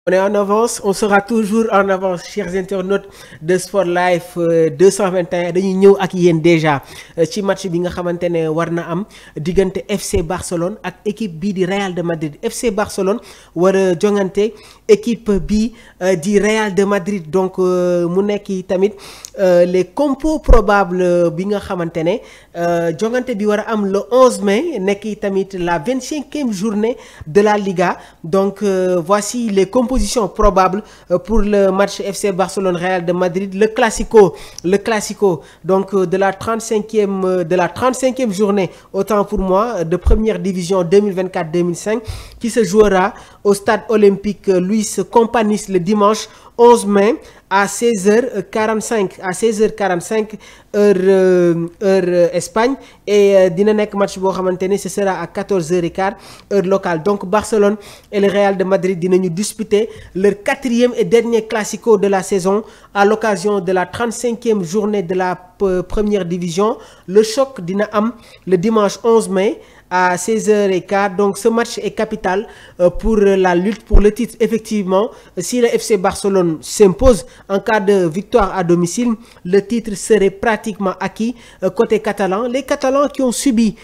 On est en avance, on sera toujours en avance, chers internautes de Sport Life 221 dañuy ñëw ak yéen déjà ci match bi nga xamante ne war na am diggante FC Barcelone ak équipe bii di Real de Madrid. FC Barcelone war a jongante équipe bi di Real de Madrid donc mu nekk tamit les compos probables bi nga xamante ne jongante bi war a am le 11 mai nekk tamit la 25e journée de la Liga donc voici les compositions probables pour le match FC Barcelone Real de Madrid, le classico donc de la 35e journée, autant pour moi, de première division 2024-2025 qui se jouera au stade olympique Luis Companys le dimanche 11 mai à 16h45 heure Espagne et dina nekk match boo xamante ne ce sera à 14h15 heure locale. Donc Barcelone et le Real de Madrid dinañu disputer leur 4e et dernier classico de la saison à l'occasion de la 35e journée de la première division. Le choc dina am le dimanche 11 mai à 16h15. Donc ce match est capital pour la lutte pour le titre. Effectivement, si le FC Barcelone s'impose en cas de victoire à domicile, le titre serait pratiquement acquis côté catalan. Les Catalans qui ont subi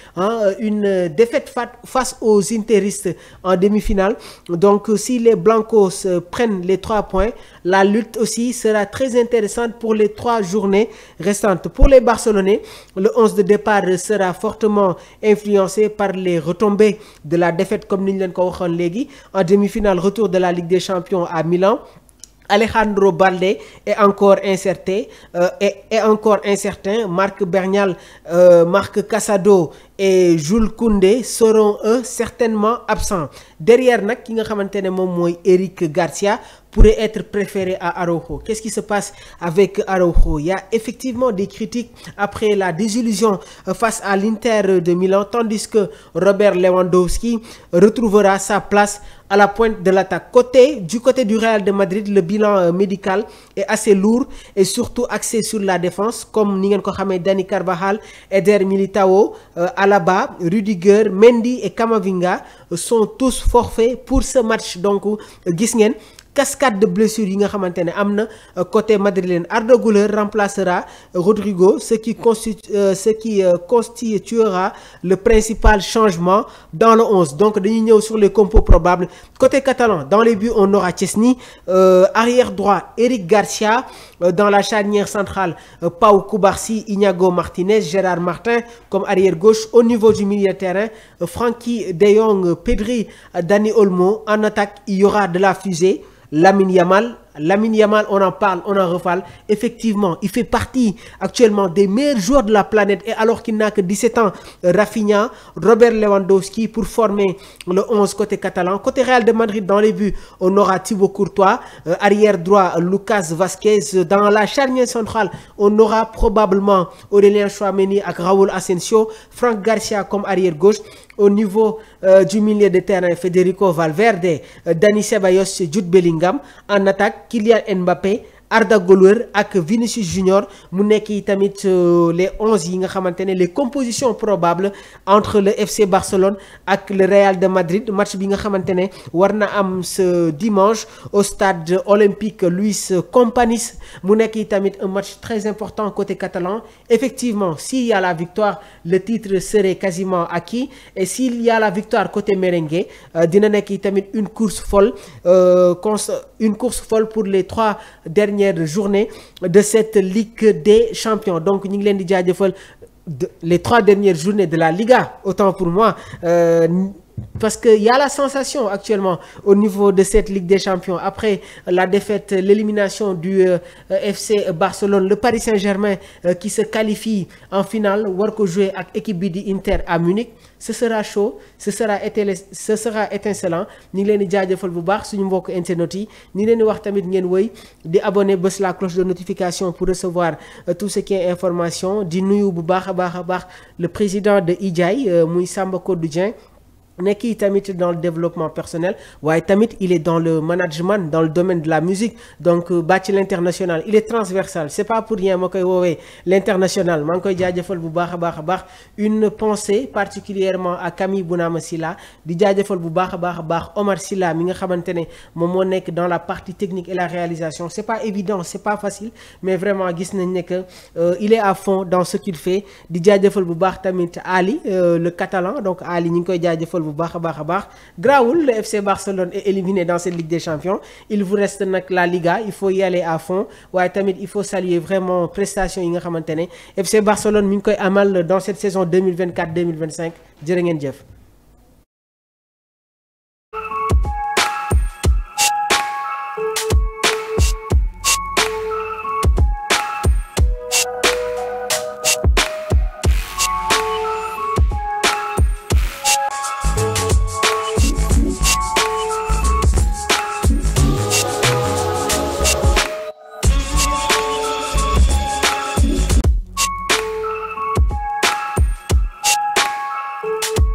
une défaite face aux Interistes en demi-finale. Donc si les Blancos prennent les 3 points, la lutte aussi sera très intéressante pour les 3 journées restantes. Pour les Barcelonais, le 11 de départ sera fortement influencé par les retombées de la défaite comme ni ñu leen ko waxoon léegi en demi-finale retour de la Ligue des Champions à Milan. Alejandro Balde est encore incertain. Marc Bernal, Marc Casado et Jules Koundé seront eux certainement absents. Derrière nag ki nga xamante ne moom mooy Eric Garcia pourrait être préféré à Araujo. Qu'est-ce qui se passe avec Araujo? Il y a effectivement des critiques après la désillusion face à l'Inter de Milan, tandis que Robert Lewandowski retrouvera sa place à la pointe de l'attaque. Du côté du Real de Madrid, le bilan médical est assez lourd et surtout axé sur la défense, comme ni ngeen ko xamee Dani Carvajal, Eder Militao, Alaba, Rudiger, Mendy et Camavinga sont tous forfaits pour ce match. Donc gis ngeen cascade de blessures yi nga xamante ne am na côté madrilène. Arda Güler remplacera Rodrigo, ce qui constituera le principal changement dans le 11. Donc dañuy ñëw sur les compos probables. Côté catalan, dans les buts on aura Chesney, arrière droit Eric Garcia, dans la charnière centrale Pau Cubarsí, Iñigo Martinez, Gérard Martin comme arrière gauche. Au niveau du milieu de terrain, Frenkie de Jong, Pedri, Dani Olmo. En attaque, il y aura de la fusée. Lamine Yamal, on en parle, on en reparle. Effectivement, il fait partie actuellement des meilleurs joueurs de la planète et alors qu'il n'a que 17 ans, Rafinha, Robert Lewandowski pour former le 11 côté catalan. Côté Real de Madrid, dans les buts, on aura Thibaut Courtois, arrière droit Lucas Vazquez. Dans la charnière centrale, on aura probablement Aurélien Tchouaméni avec Raúl Asensio, Franck Garcia comme arrière gauche. Au niveau du milieu de terrain, Federico Valverde, Dani Ceballos, Jude Bellingham. En attaque, Kylian Mbappé, Arda Güler ak Vinicius Junior. Mu nekk tamit les 11 yi nga xamante ne les compositions probables entre le FC Barcelone ak le Real de Madrid. Match bi nga xamante ne war na am ce dimanche au stade olympique Luis Companys. Mu nekk tamit un match très important côté catalan. Effectivement, s'il y a la victoire, le titre serait quasiment acquis, et s'il y a la victoire côté merengue, dina nekk tamit une course folle pour les 3 dernières journées de cette Ligue des Champions. Donc ñu ngi leen di jaajëfal les 3 dernières journées de la Liga, autant pour moi, parce que y a la sensation actuellement au niveau de cette Ligue des Champions après la défaite, l'élimination du FC Barcelone. Le Paris Saint-Germain qui se qualifie en finale war ko jouer ak équipe bi di Inter à Munich. Ce sera chaud, ce sera étincelant. ñu ngi leen di jaajëfal bu baax suñu mbokk internet yi. ñu ngi leen di wax tamit ngeen wëy di abonné bës la cloche de notification pour recevoir tout ce qui est information. Di nuyu bu baax a baax le président de IJAY muy Samba Kodou Dieng nekk tamit dans le développement personnel waaye tamit il est dans le management dans le domaine de la musique donc bàcc l'international il est transversal c'est pas pour rien ma koy woowee l'international maa ngi koy jaajëfal bu baax a baax a baax une pensée particulièrement à Camille Bounama Silla di jaajëfal bu baax a baax a baax Omar Silla mi nga xamante ne moom moo nekk dans la partie technique et la réalisation c'est pas évident c'est pas facile mais vraiment gis nañ ne que il est à fond dans ce qu'il fait di jaajëfal bu baax tamit Ali le catalan donc Ali ñu ngi koy jaajëfal bu baax a baax a baax grawul le FC Barcelone est éliminé dans cette Ligue des Champions il vous reste nag la Liga il faut y aller à fond waaye tamit il faut saluer vraiment prestation yi nga xamante ne FC Barcelone mi ngi koy amal dans cette saison 2024-2025 jërë ngeen jëf